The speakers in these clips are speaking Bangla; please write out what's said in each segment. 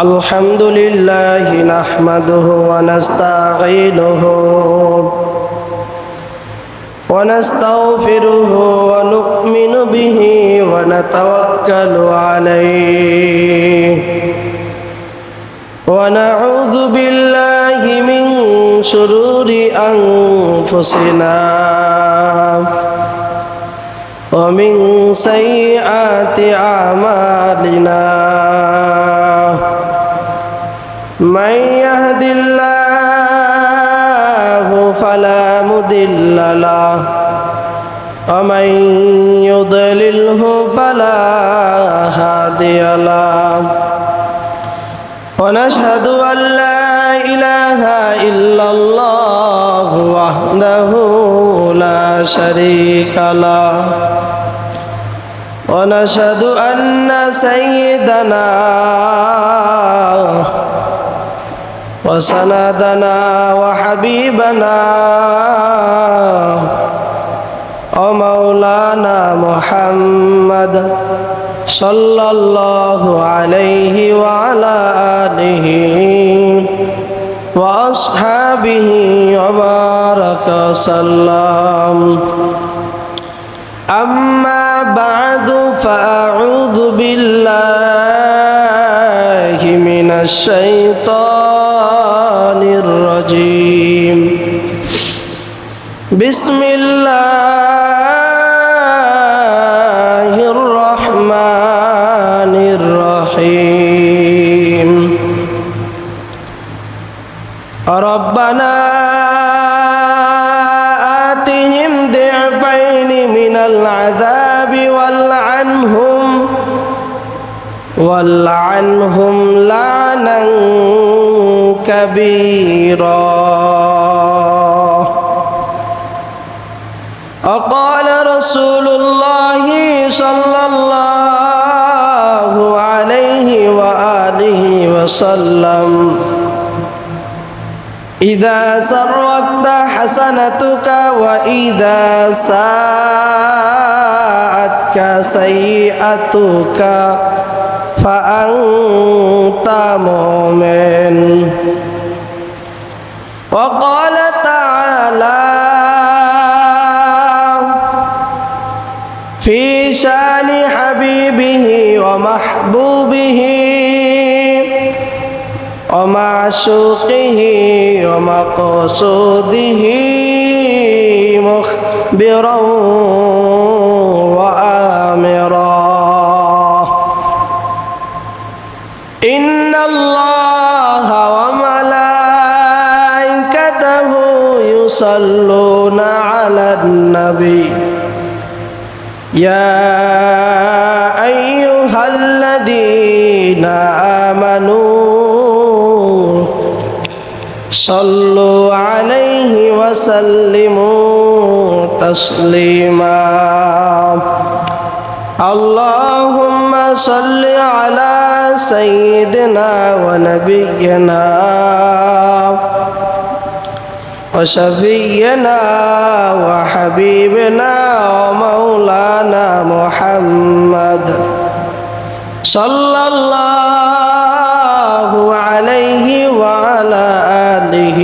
الحمد لله نحمده ونستعينه ونستغفره ونؤمن به ونتوكل عليه ونعوذ بالله من شرور أنفسنا ومن سيئات أعمالنا من يهد الله فلا مضل له ومن يضلله فلا هادي له ونشهد أن لا إله إلا الله وحده لا شريك له ونشهد أن سيدنا وسندنا وحبيبنا ومولانا محمد صلى الله عليه وعلى آله وأصحابه وبارك وسلم أما بعد فأعوذ بالله من الشيطان الرجيم بسم الله الرحمن الرحيم ربنا آتهم ضعفين من العذاب والعنهم لعنا كبيرا وقال رسول الله صلى الله عليه وآله وسلم إذا سرت حسنتك وإذا ساءتك سيئتك فأنت مؤمن وقال تعالى في شان حبيبه ومحبوبه ومعشوقه ومقصوده مخبرا وآمرا إن الله وملائكته يصلون على النبي يا أيها الذين آمنوا صلوا عليه وسلموا تسليما اللهم صل على سيدنا ونبينا وشفينا وحبيبنا ومولانا محمد صلى الله عليه وعلى آله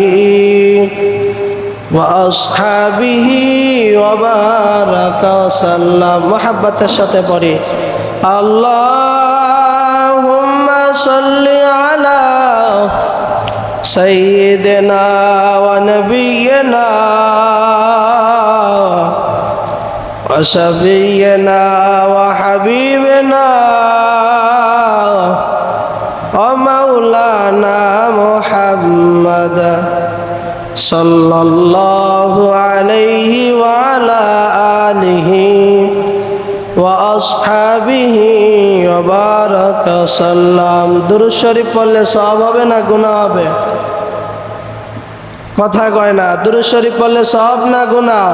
وأصحابه وبارك وسلم محبة الشتبري اللهم صل على سيدنا ونبينا وشفينا وحبيبنا ومولانا محمد صلى الله عليه وعلى آله وأصحابه وبارك وسلم দুরূদ শরীফ পড়লে সওয়াব হবে না গুনাহ হবে? কথা কয় না। দুরূদ শরীফ পড়লে সওয়াব না গুনাহ?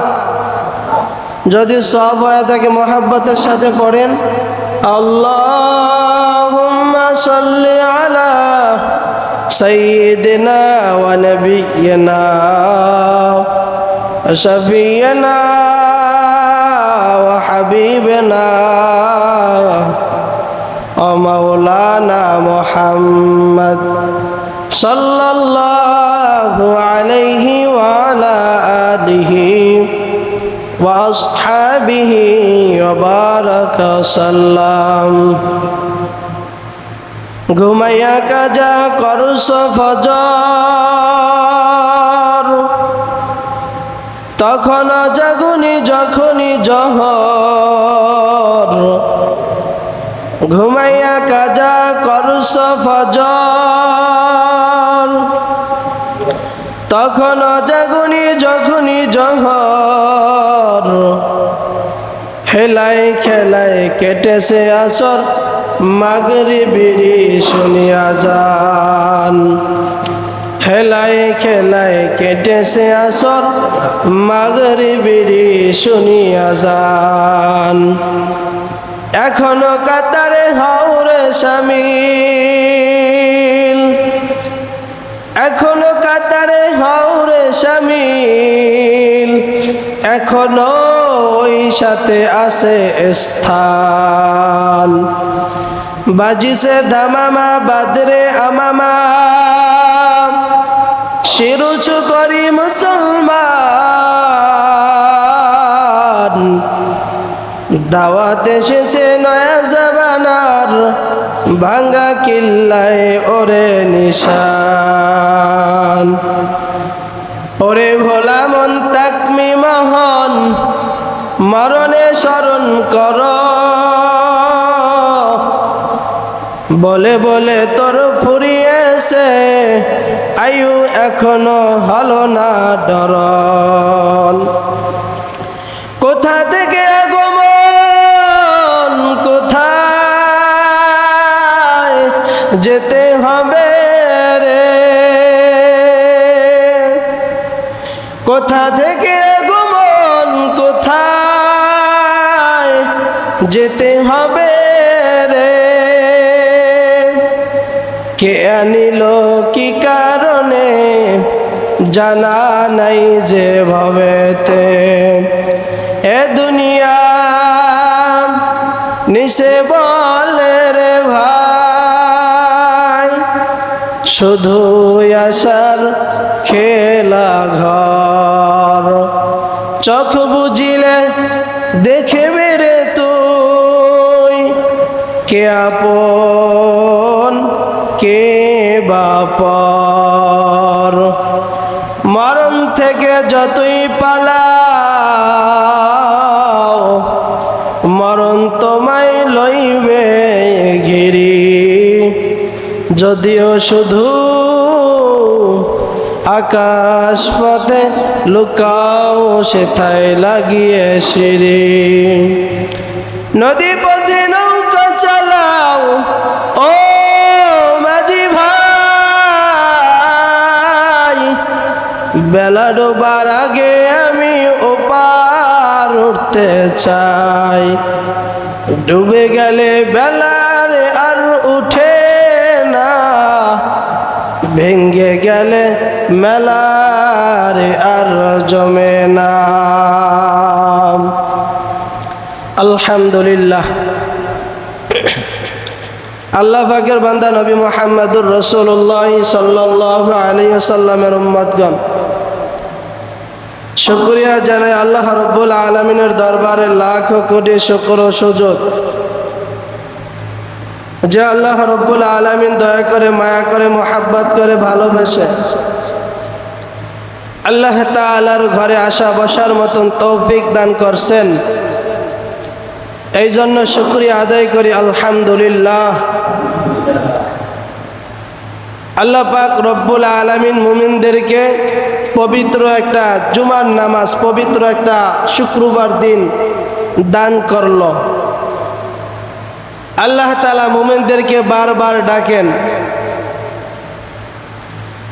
যদি সওয়াব হয়ে থাকে মহব্বতের সাথে পড়েন আল্লাহুম্মা সাল্লি আলা সাইয়্যিদিনা ওয়া নাবিয়্যিনা ওয়া শাফিয়্যিনা ওয়া হাবিবিনা ও মাওলানা মুহাম্মদ সাল্লাল্লাহু আলাইহি ওয়া আলা আলিহি ওয়া আসহাবিহি ওয়া বারাকা সাল্লাম। ঘুমাইয়া কাজা করস ফজর, তখন জাগুনি যখনই জহর। ঘুমাইয়া কাজা করস ফজর, তখন জাগুনি যখনই জহর। হেলাই খেলাই কেটেছে আসর, মাগরিবেরি শুনি আজান। হেলাই খেলাই কেটেছে আসর, মাগরিবেরি শুনি আজান। এখনো কাতারে হাওরে শামিল, এখনো কাতারে হাওরে শামিল। এখনো ওই সাথে আছে স্থান। বাজিছে দামামা বাদরে আমামা, শিরুচু করি মুসলমান। দাওয়াত এসেছে নয়া জামানার, ভাঙ্গা কিল্লায় ওরে নিশান। ওরে ভোলা মন তাকমি মহন, মরণে স্মরণ কর। বলে বলে তোর ফুরিয়েছে আয়ু, এখনো হলো না ডরন। কোথা থেকে আগমন, কোথায় যেতে হবে রে? কোথা থেকে আগমন, কোথায় যেতে হবে রে? কে আনিল কি কারণে জানা নাই যে ভবেতে। এ দুনিয়া নিশে বলে রে ভাই, শুধু আশার খেলা ঘর। চোখ বুঝিলে দেখে বেরে তুই, কে আপন কে বাপর। মরণ থেকে যতই পালাও, মরণ তোমায় লইবে ঘিরি। যদিও শুধু আকাশ পথে লুকাও, সেথায় লাগিয়ে সিঁড়ি। নদী পথে নৌকা চালাও ও মাঝি ভাই, বেলা ডোবার আগে আমি ওপার উঠতে চাই। ডুবে গেলে বেলার আর উঠে না, ভেঙ্গে গেলে মেলার আর জমে না। আলহামদুলিল্লাহ, আল্লাহ পাকের বান্দা নবী মুহাম্মদুর রাসূলুল্লাহ সাল্লাল্লাহু আলাইহি ওয়াসাল্লামের উম্মতগণ, শুকরিয়া জানাই আল্লাহ রাব্বুল আলামিনের দরবারে লাখ কোটি শুকর ও সুজুদ যে আল্লাহ রাব্বুল আলামিন দয়া করে, মায়া করে, মোহাব্বত করে, ভালোবেসে আল্লাহ তাআলার ঘরে আসা বসার মতন তৌফিক দান করছেন। এই জন্য শুকরিয়া আদায় করি আলহামদুলিল্লাহ। আল্লাহ পাক রব্বুল আলামিন মুমিনদেরকে পবিত্র একটা জুমার নামাজ, পবিত্র একটা শুক্রবার দিন দান করল। আল্লাহ তাআলা মুমিনদেরকে বারবার ডাকেন,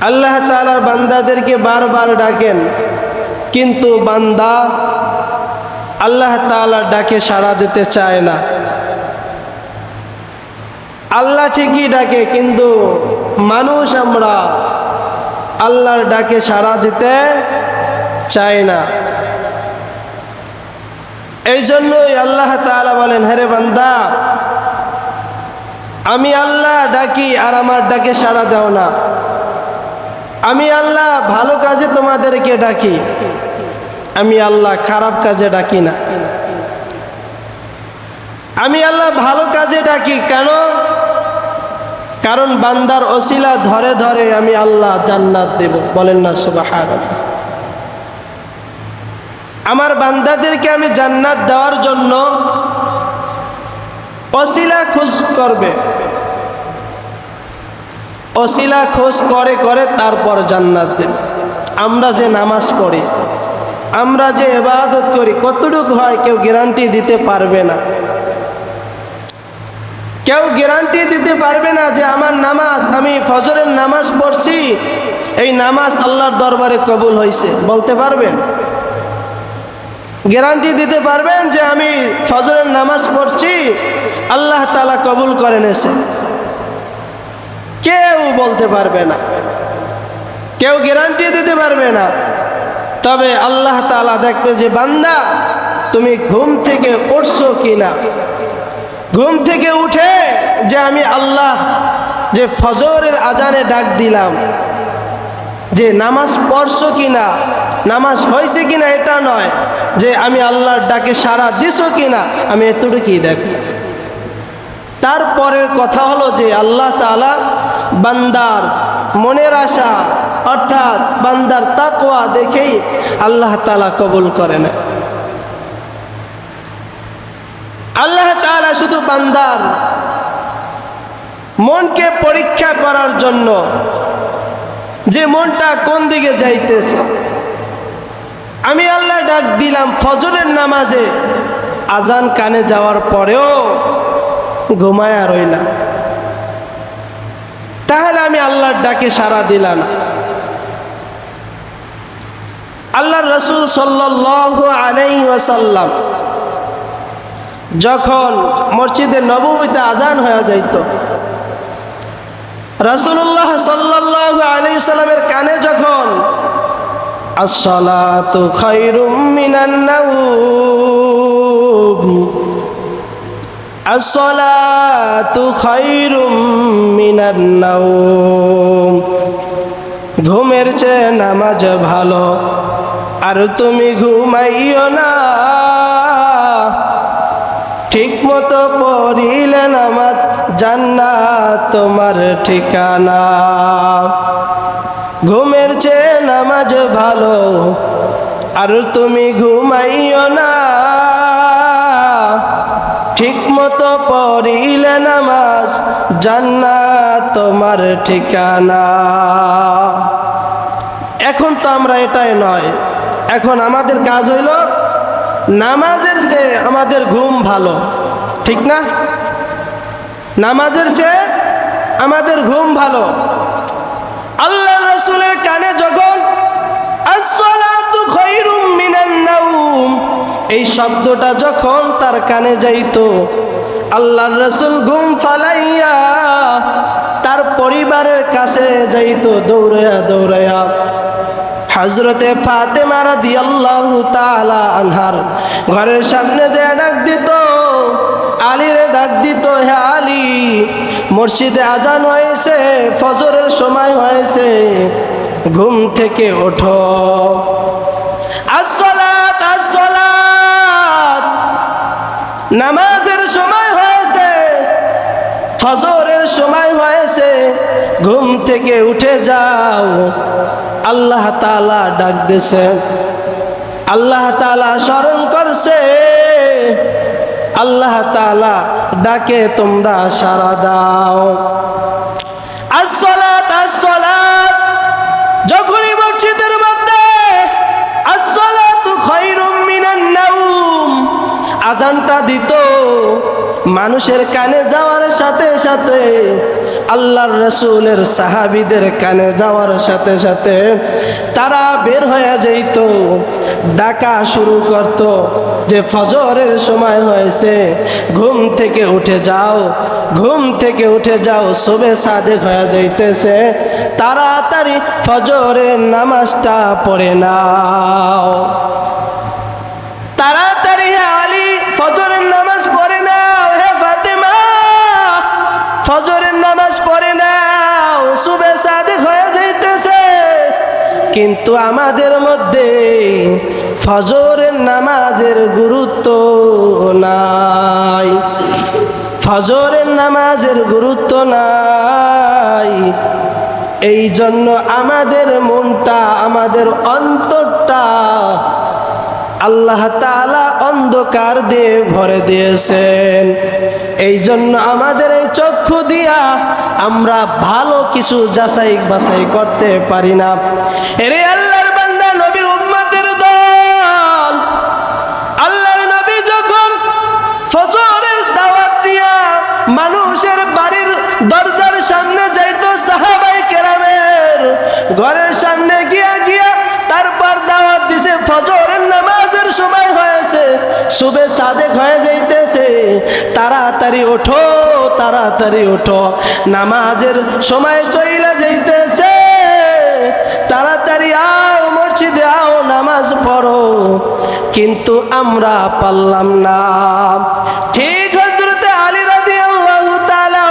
আল্লাহ তাআলার বান্দাদেরকে বারবার ডাকেন, কিন্তু বান্দা আল্লাহ তাআলার ডাকে সাড়া দিতে চায় না। আল্লাহ ঠিকই ডাকে, কিন্তু মানুষ আমরা আল্লাহর ডাকে সাড়া দিতে চাই না। এই জন্যই আল্লাহ তাআলা বলেন, হে বান্দা, আমি আল্লাহ ডাকি আর আমার ডাকে সাড়া দাও না। আমি আল্লাহ ভালো কাজে তোমাদেরকে ডাকি, আমি আল্লাহ খারাপ কাজে ডাকি না। আমি আল্লাহ ভালো কাজে ডাকি কেন? কারণ বান্দার ওসিলা ধরে ধরে আমি আল্লাহ জান্নাত দেব। বলেন না সুবহানাল্লাহ। আমার বান্দাদেরকে আমি জান্নাত দেওয়ার জন্য ওসিলা খোঁজ করবে, ওসিলা খোঁজ করে করে তারপর জান্নাত দেবে। আমরা যে নামাজ পড়ি, আমরা যে ইবাদত করি, কতটুকু হয় কেউ গ্যারান্টি দিতে পারবে না। কেউ গ্যারান্টি দিতে পারবে না যে আমার নামাজ, আমি ফজরের নামাজ পড়ছি, এই নামাজ আল্লাহর দরবারে কবুল হয়েছে, বলতে পারবেন? গ্যারান্টি দিতে পারবেন যে আমি ফজরের নামাজ পড়ছি, আল্লাহ তাআলা কবুল করে নিয়েছে? কেউ বলতে পারবে না, কেউ গ্যারান্টি দিতে পারবে না। তবে আল্লাহ তাআলা দেখবে যে বান্দা তুমি ঘুম থেকে উঠছো কিনা, ঘুম থেকে উঠে যে আমি আল্লাহ যে ফজরের আজানে ডাক দিলাম, যে নামাজ পড়ছো কিনা, নামাজ হয়েছে কিনা এটা নয়, যে আমি আল্লাহর ডাকে সাড়া দিছো কিনা, আমি এতটুকুই দেখব। তারপরের কথা হলো যে আল্লাহ তাআলা বান্দার মনের আশা অর্থাৎ বান্দার তাকওয়া দেখেই আল্লাহ তাআলা কবুল করে না। আল্লাহ তাআলা শুধু বান্দার মনকে পরীক্ষা করার জন্য, যে মনটা কোন দিকে যাইতেছে। আমি আল্লাহ ডাক দিলাম ফজরের নামাজে, আজান কানে যাওয়ার পরেও ঘুমায়া রইলাম, তাহলে আমি আল্লাহর ডাকে সাড়া দিলাম না। আল্লাহর রাসূল সাল্লাল্লাহু আলাইহি ওয়াসাল্লাম যখন মসজিদে নববীতে আজান হয়ে যাইত, রাসূলুল্লাহ সাল্লাল্লাহু আলাইহি সাল্লামের কানে যখন আসসালাতু খায়রুম মিনান নাওম, আসসালাতু খায়রুম মিনান নাওম, ঘুমের চেয়ে নামাজ ভালো, আর তুমি ঘুমাইও না, ঠিক মতো পড়িলে নামাজ জান্নাত তোমার ঠিকানা। ঘুমের চেয়ে নামাজ ভালো, আর তুমি ঘুমাইও না, ঠিক মতো পড়িলে নামাজ জান্নাত তোমার ঠিকানা। এখন তো আমরা এটাই নয়, এখন আমাদের কাজ হইল নামাজের চেয়ে আমাদের ঘুম ভালো, ঠিক না? নামাজের চেয়ে আমাদের ঘুম ভালো। আল্লাহ রাসূলের কানে যখন আসসালাতু খায়রুম মিনান নাওম এই শব্দটা যখন তার কানে যাইতো, আল্লাহর রাসূল ঘুম ফালাইয়া তার পরিবারের কাছে যাইতো দৌড়ায়া দৌড়ায়া। হযরতে ফাতেমা রাদিয়াল্লাহু তাআলা আনহার ঘরের সামনে যে ডাক দিত, আলীরে ডাক দিত, হে আলী, মসজিদে আজান হয়েছে, ফজরের সময় হয়েছে, ঘুম থেকে ওঠো, আসসালাত আসসালাত, নামাজের সময় হয়েছে, ফজরের সময় হয়েছে, ঘুম থেকে উঠে যাও। আল্লাহ তাআলা ডাক দিছে, আল্লাহ তাআলা স্মরণ করছে, আল্লাহ তাআলা ডাকে তোমরা সাড়া দাও। আসসালাত আসসালাত যখনই মসজিদের মধ্যে আসসালাতু খায়রুম মিনান নাওম আজানটা দিত, মানুষের কানে যাওয়ার সাথে সাথে, আল্লাহর রাসূলের সাহাবীদের কানে যাওয়ার সাথে সাথে তারা বের হয়ে যেত, ডাকা শুরু করত যে ফজরের সময় হয়েছে, ঘুম থেকে উঠে যাও, ঘুম থেকে উঠে যাও, শোবে সাদেক হয়ে যাইতেছে, তাড়াতাড়ি ফজরের নামাজটা পড়ে নাও, তাড়াতাড়ি হে আলী ফজরের নামাজ পড়ে নাও, হে ফাতেমা কিন্তু আমাদের মধ্যে ফজরের নামাজের গুরুত্ব নাই, ফজরের নামাজের গুরুত্ব নাই। এই জন্য আমাদের মনটা, আমাদের অন্তরটা আল্লাহ তাআলা অন্ধকার দিয়ে ভরে দিয়েছেন। এই জন্য আমাদের এই চক্ষু দিয়া আমরা ভালো কিছু যাচাই বাছাই করতে পারি না। এরে আল্লাহর বান্দা, নবীর উম্মতের দল, আল্লাহর নবী যখন ফজরের দাওয়াত দিয়া মানুষের বাড়ির দরজার সামনে যাইতো, সাহাবায়ে কেরামের ঘরের সামনে গিয়া গিয়া তারপর দাওয়াত দিছে, ফজরের নামাজের সময় হয়েছে, সুবে সাদেক হয়ে যাইতেছে, তাড়াতাড়ি ওঠো, তাড়াতাড়ি ওঠো, নামাজের সময় চইলা যাইতেছে, তাড়াতাড়ি আও, মসজিদে আও, নামাজ পড়ো। কিন্তু আমরা পারলাম না। ঠিক হযরতে আলী রাদিয়াল্লাহু তাআলা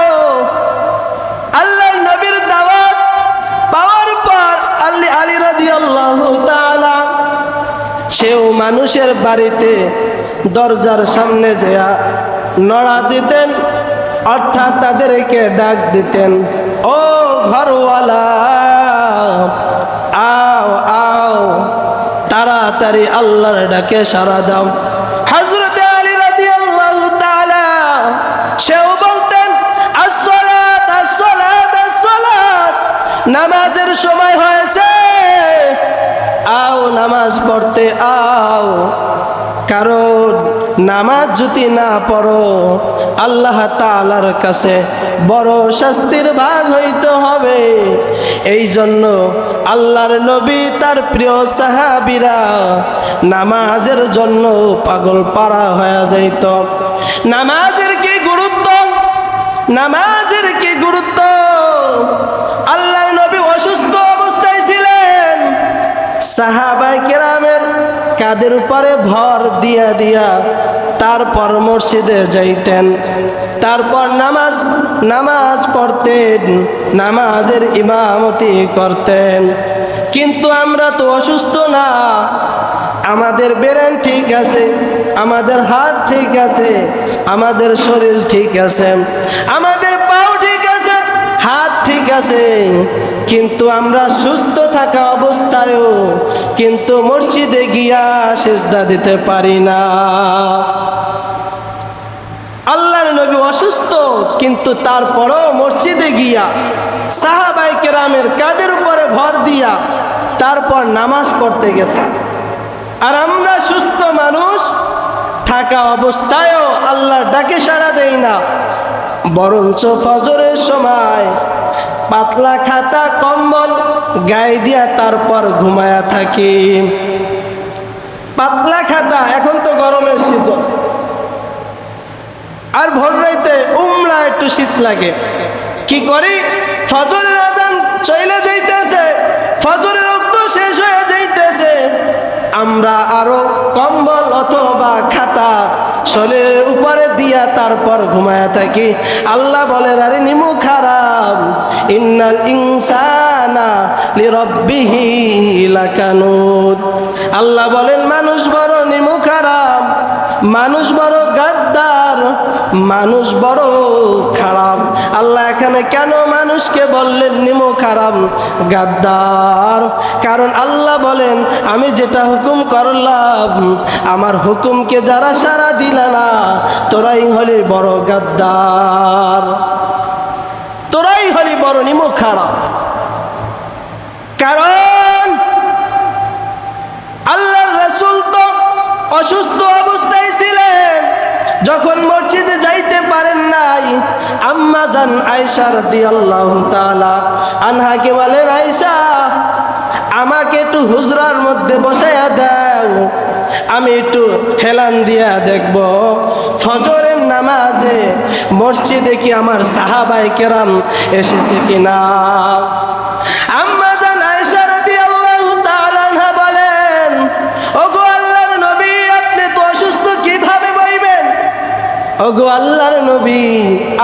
আল্লাহর নবীর দাওয়াত পাওয়ার পর আলী রাদিয়াল্লাহু তাআলা সেও মানুষের বাড়িতে দরজার সামনে যেয়া নড়া দিতেন, অর্থাৎ তাদেরকে ডাক দিতেন, ও ঘরওয়ালা আও আও, তাড়াতাড়ি আল্লাহর ডাকে সাড়া দাও। হযরতে আলী রাদিয়াল্লাহু তাআলা সেও বলতেন, আসসালাত আসসালাত আসসালাত, নামাজের সময় হয়েছে, আও নামাজ পড়তে আও। কারণ নামাজ যদি না পড়ো আল্লাহ তাআলার কাছে বড় শাস্তির ভাগ হইতে হবে। এই জন্য আল্লাহর নবী তার প্রিয় সাহাবীরা নামাজের জন্য পাগল পারা হয়ে যাইত। নামাজের কি গুরুত্ব, নামাজের কি গুরুত্ব! আল্লাহর নবী অসুস্থ অবস্থায় ছিলেন, সাহাবায়ে কেরামের কাদের উপরে ভর দিয়া দিয়া তারপর মসজিদে যাইতেন, তারপর নামাজ পড়তেন, নামাজের ইমামতি করতেন। কিন্তু আমরা তো অসুস্থ না, আমাদের ব্রেন ঠিক আছে, আমাদের হাত ঠিক আছে, আমাদের শরীর ঠিক আছে, আমাদের পাও ঠিক আছে, হাত ঠিক আছে, কিন্তু আমরা সুস্থ থাকা অবস্থায়ও কিন্তু মসজিদে গিয়া সিজদা দিতে পারি না। আল্লাহর নবী অসুস্থ, কিন্তু তারপরও মসজিদে গিয়া সাহাবায়ে কেরামের কাদের উপরে ভর দিয়া তারপর নামাজ পড়তে গেছে। আর আমরা সুস্থ মানুষ থাকা অবস্থায়ও আল্লাহর ডাকে সাড়া দেই না, বরঞ্চ ফজরের সময় পাতলা খাতা কম্বল গায়ে দিয়া তারপর ঘুমায়া থাকি। পাতলা খাতা, এখন তো গরমের সিজন, আর ভোর রাইতে উমরা একটু শীত লাগে, কি করি, ফজরের আযান চলে যাইতেছে, ফজরের ওয়াক্ত শেষ হয়ে যাইতেছে, আমরা আরো কম্বল অথবা খাতা শরীরের উপরে দিয়া তারপর ঘুমায়া থাকি। আল্লাহ বলে, আরে নিমু খারাপ, ইন্নাল ইনসানা লিরাব্বিহি লাকানুদ। আল্লাহ বলেন, মানুষ বড় নিমু খারাপ, মানুষ বড় গাদ্দার, মানুষ বড় খারাপ। আল্লাহ এখানে কেন মানুষকে বললেন নিমু খারাপ, গাদ্দার? কারণ আল্লাহ বলেন, আমি যেটা হুকুম করলাম, আমার হুকুমকে যারা সাড়া দিল না, তোরাই হলি বড় গাদ্দার, তোরাই হলি বড় নিমু খারাপ। কারণ আল্লাহর রাসূল তো অসুস্থ অবস্থায় ছিলেন, যখন মসজিদে যাইতে পারেন নাই, আম্মা জান আয়েশা রাদিয়াল্লাহু তাআলা আনহাকে বলেন, আয়েশা আমাকে একটু হুজরার মধ্যে বসায়া দাও, আমি একটু হেলান দিয়া দেখব ফজরের নামাজে মসজিদে কি আমার সাহাবায়ে কেরাম এসেছে কিনা। আম্মা জান আয়েশা রাদিয়াল্লাহু তাআলা আনহা বলেন, ওগো আল্লাহর নবী, আপনি তো অসুস্থ, কিভাবে বইবেন? ওগো আল্লাহর নবী,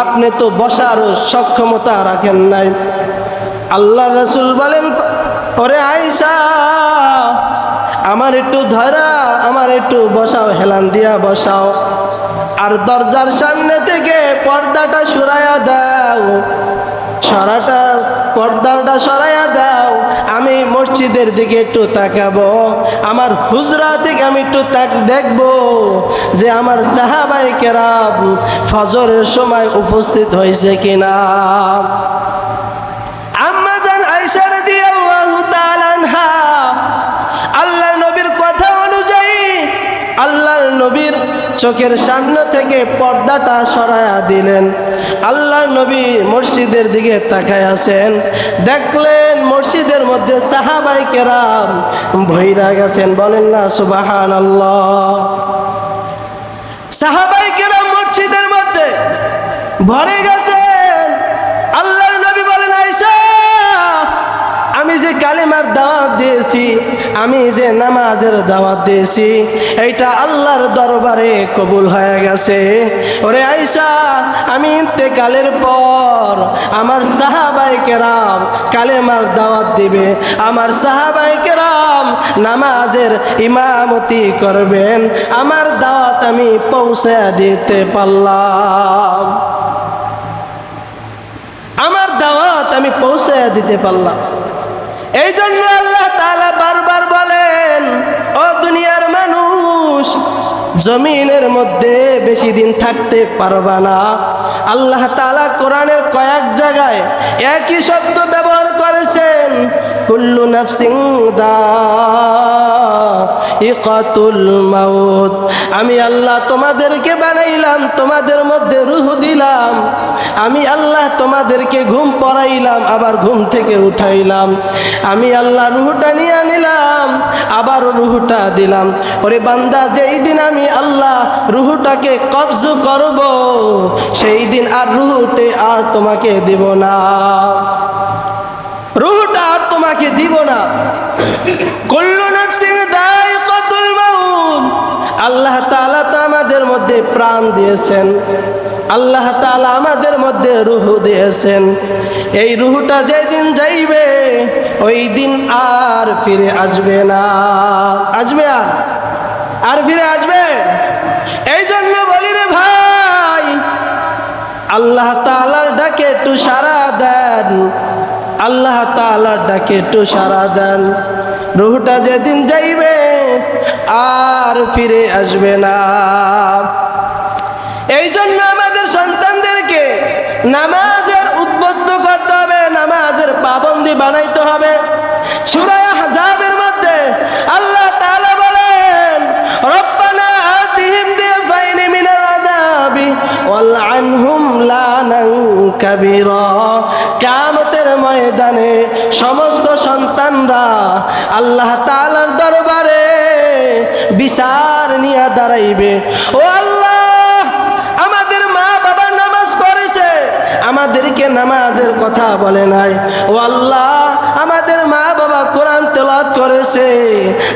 আপনি তো বসার সক্ষমতা রাখেন নাই। আল্লাহর রাসূল বলেন, ওরে আয়েশা, আমার একটু ধরা, আমার একটু বসাও, হেলান দিয়া বসাও, আর দরজার সামনে থেকে পর্দাটা সরাইয়া দাও, পর্দাটা সরাইয়া দাও। আমি মসজিদের দিকে একটু তাকাবো, আমার হুজরা থেকে আমি একটু দেখবো যে আমার সাহাবায়ে কেরাম ফজরের সময় উপস্থিত হয়েছে কিনা। আম্মা জান আয়েশা রাদিয়াল্লাহু তাআলা আনহা আল্লাহর নবীর কথা অনুযায়ী আল্লাহর নবীর চোখের সামনে থেকে পর্দাটা সরাইয়া দিলেন। আল্লাহর নবী মসজিদের দিকে তাকায় আছেন, দেখলেন মসজিদের মধ্যে সাহাবায়ে কেরাম ভইরা গেছেন। বলেন না সুবহানাল্লাহ। সাহাবায়ে কেরাম মসজিদের মধ্যে ভরে গেছেন। আল্লাহর নবী বলেন, আয়েশা, আমি যে কালেমার দাওয়াত দিয়েছি, আমি যে নামাজের দাওয়াত দিয়েছি, এইটা আল্লাহর দরবারে কবুল হয়ে গেছে। ওরে আয়েশা, আমি ইন্তেকালের পর আমার সাহাবায়ে কেরাম কালেমার দাওয়াত দিবে, আমার সাহাবায়ে কেরাম নামাজের ইমামতি করবেন, আমার দাওয়াত আমি পৌঁছে দিতে পারলাম, আমার দাওয়াত আমি পৌঁছে দিতে পারলাম। এই জন্য আল্লাহ তাআলা বারবার বলেন, ও দুনিয়ার মানুষ, জমিনের মধ্যে বেশি দিন থাকতে পারবা না। আল্লাহ তাআলা কোরআনের কয়েক জায়গায় একই শব্দ ব্যবহার করেছেন, কুল্লু নাফসিন যায়িকাতুল মাউত। আমি আল্লাহ তোমাদেরকে বানাইলাম, তোমাদের মধ্যে রূহ দিলাম, আমি আল্লাহ তোমাদেরকে ঘুম পড়াইলাম, আবার ঘুম থেকে উঠাইলাম, আমি আল্লাহ রূহটা নিয়ে নিলাম, আবার রূহটা দিলাম। ওরে বান্দা, যেই দিন আমি আল্লাহ রূহটাকে কবজ করব, সেই দিন আর রূহতে আর তোমাকে দিব না, রূহটা আর তোমাকে দিব না। কুল্লু নাফসিন যায়িকাতুল মাউত। আল্লাহ তাআলা তো আমাদের মধ্যে প্রাণ দিয়েছেন, আল্লাহ তাআলা আমাদের মধ্যে রূহ দিয়েছেন। এই রূহটা যেদিন যাইবে, ওই দিন আর ফিরে আসবে না। আসবে আর ফিরে আসবে? এই জন্য বলি রে ভাই, আল্লাহ তাআলার ডাকে একটু সাড়া দেন, আল্লাহ তাআলার ডাকে একটু সাড়া দেন। রূহটা যেদিন যাইবে আর ফিরে আসবে না। এই জন্য আমাদের সন্তানদেরকে নামাজের উদ্বুদ্ধ করতে হবে, নামাজের পাবন্দি বানাইতে হবে। সূরা আহজাবের মধ্যে আল্লাহ তাআলা বলেন, রব্বানা আতিহিম দিফাইনি মিনাল আযাবি ওয়াল আনহুম লানান কাবীরা। কিয়ামতের ময়দানে সমস্ত সন্তানরা আল্লাহ তাআলার দরবারে বিচার নিয়ে দাঁড়াইবে। ও আল্লাহ, আমাদের মা বাবা নামাজ পড়েছে, আমাদেরকে নামাজের কথা বলে নাই। ও আল্লাহ, আমাদের মা বাবা কোরআন তেলাওয়াত করেছে,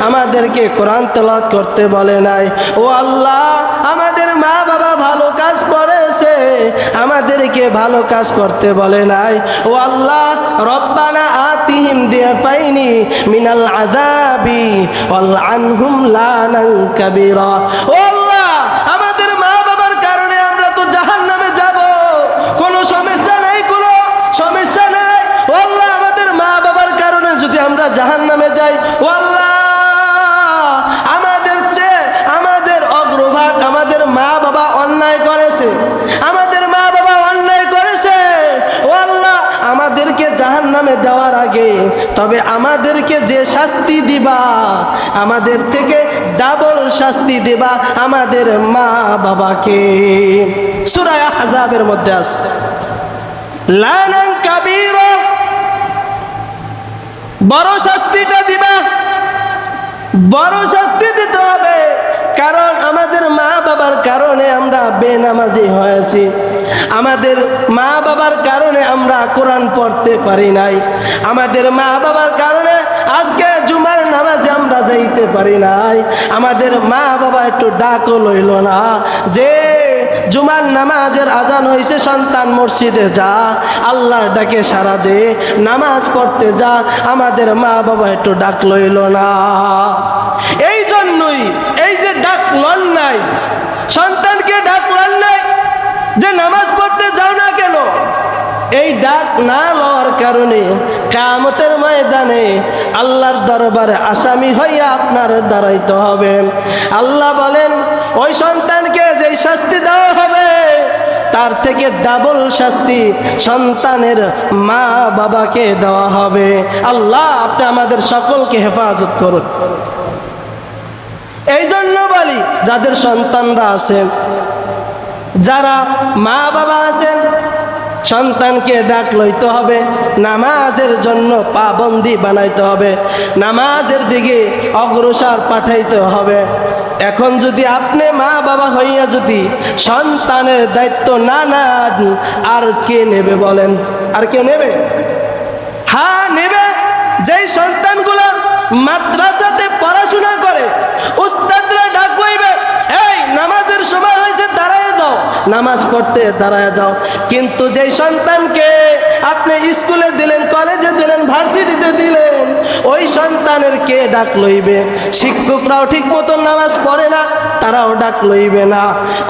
আমাদেরকে কোরআন তেলাওয়াত করতে বলে নাই। ও আল্লাহ, আমাদের মা বাবা ভালো কাজ করেছে, আমাদেরকে ভালো কাজ করতে বলে নাই। ও আল্লাহ, রব্বানা আতিহিম দিফাইনি মিনাল আযাবি ওয়াল আনহুম লানান কাবীরা। ও আল্লাহ, আমাদের মা বাবার কারণে আমরা তো জাহান্নামে যাব, কোনো সমস্যা নাই, কোনো সমস্যা নাই। ও আল্লাহ, আমাদের মা বাবার কারণে যদি আমরা জাহান্নামে যাই, ও আল্লাহ, আমাদের চেয়ে আমাদের অগ্রভাগ আমাদের মা বাবা অন্যায় করেছে, আমাদের মা বাবা অন্যায় করেছে। ও আল্লাহ, আমাদেরকে জাহান্নামে দেওয়ার আগে তবে আমাদেরকে যে শাস্তি দিবা, আমাদের থেকে ডাবল শাস্তি দিবা আমাদের মা বাবাকে। সূরা আহজাবের মধ্যে আছে লানান কাবীরা, বড় শাস্তিটা দিবা, বড় শাস্তি দিতে হবে। কারণ আমাদের মা বাবার কারণে আমরা বেনামাজি হয়েছি, আমাদের মা বাবার কারণে আমরা কোরআন পড়তে পারি নাই, আমাদের মা বাবার কারণে আজকে জুমার নামাজে আমরা যাইতে পারি নাই, আমাদের মা বাবা একটু ডাকও লইল না যে জুমার নামাজের আজান হয়েছে, সন্তান মসজিদে যা, আল্লাহর ডাকে সাড়া দে, নামাজ পড়তে যা। আমাদের মা বাবা একটু ডাক লইল না। এই জন্যই এই যে ডাক লন নাই, সন্তানকে ডাক লন নাই যে নামাজ পড়তে যাও না কেন, এই ডাক না লওয়ার কারণে কিয়ামতের ময়দানে আল্লাহর দরবারে আসামি হইয়া আপনার দাঁড়াইতে হবে। আল্লাহ বলেন ওই সন্তানকে যেই শাস্তি দেওয়া হবে তার থেকে ডাবল শাস্তি সন্তানের মা বাবাকে দেওয়া হবে। আল্লাহ আপনি আমাদের সকলকে হেফাজত করুন। এই জন্য বলি, যাদের সন্তানরা আছেন, যারা মা বাবা আছেন, সন্তানকে ডাক লইতে হবে, নামাজের জন্য পাবন্দি বানাইতে হবে, নামাজের দিকে অগ্রসর পাঠাইতে হবে। এখন যদি আপনি মা বাবা হইয়া যদি সন্তানের দায়িত্ব না নেন, আর কে নেবে বলেন? আর কেউ নেবে? হ্যাঁ নেবে। যেই সন্তানগুলো মাদ্রাসাতে পড়াশোনা করে, উস্তাদরা ডাক লইবে, এই নামাজের সময় হয়েছে, দাঁড়ায় যাও, নামাজ পড়তে দাঁড়ায় যাও। কিন্তু যেই সন্তানকে আপনি স্কুলে দিলেন, কলেজে দিলেন, ভার্সিটিতে দিলেন, ওই সন্তানের কে ডাক লইবে? শিক্ষকরাও ঠিক মতো নামাজ পড়ে না, তারাও ডাক লইবে না।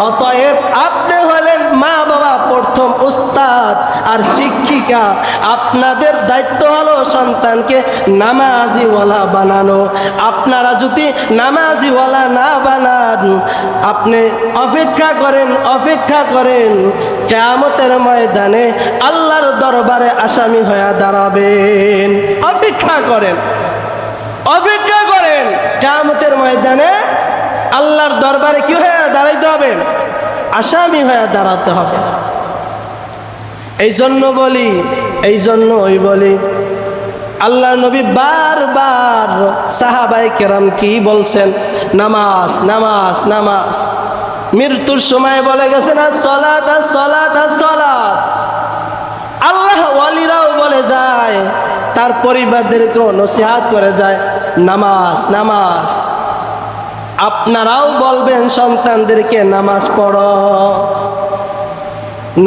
অতএব আপনি হলেন মা বাবা প্রথম উস্তাদ আর শিক্ষিকা। আপনাদের দায়িত্ব হলো সন্তানকে নামাজিওয়ালা বানানো। আপনারা যদি নামাজিওয়ালা না বানান, আপনি অপেক্ষা করেন কিয়ামতের ময়দানে আল্লাহর দরবারে আসামি হয়ে দাঁড়াবেন। অপেক্ষা করেন কিয়ামতের ময়দানে আল্লাহর দরবারে কি হয়ে দাঁড়াইতে হবে? আসামি হয়ে দাঁড়াতে হবে। এই জন্য বলি আল্লাহর নবী বারবার সাহাবায়ে কেরাম কি বলছেন? নামাজ নামাজ নামাজ। মৃত্যুর সময় বলে গেছেন আসসালাত আসসালাত আসসালাত। আল্লাহ ওয়ালিরাও বলে যায়, তার পরিবারদেরকেও নসিহত করে যায়, নামাজ নামাজ। আপনারাও বলবেন সন্তানদেরকে নামাজ পড়ো,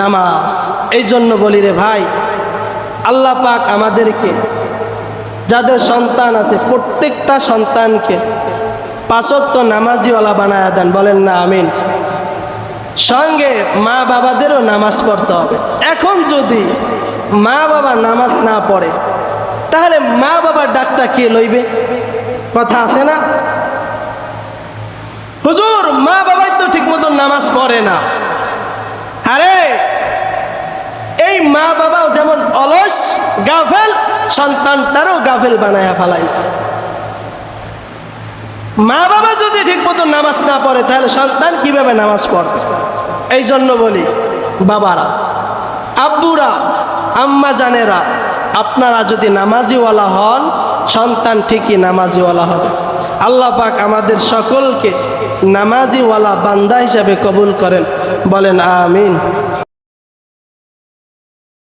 নামাজ। এই জন্য বলি রে ভাই, আল্লাহ পাক আমাদেরকে, যাদের সন্তান আছে, প্রত্যেকটা সন্তানকে 5 ওয়াক্ত নামাজিওয়ালা বানায়া দেন। বলেন না আমিন। সঙ্গে মা বাবাদেরও নামাজ পড়তে হবে। এখন যদি মা বাবা নামাজ না পড়ে, তাহলে মা বাবার ডাকটা কে লইবে? কথা আছে না? হুজুর মা বাবাই তো ঠিক মতো নামাজ পড়ে না। আরে এই মা বাবাও যেমন অলস গাফেল, সন্তানটারও গাফেল বানায়া ফেলাইছে। মা বাবা যদি ঠিক মতো নামাজ না পড়ে, তাহলে সন্তান কিভাবে নামাজ পড়বে? এই জন্য বলি বাবারা, আব্বুরা, আম্মা জানেরা, আপনারা যদি নামাজিওয়ালা হন, সন্তান ঠিকই নামাজিওয়ালা হবে। আল্লাহ পাক আমাদের সকলকে নামাজিওয়ালা বান্দা হিসাবে কবুল করেন। বলেন আমিন।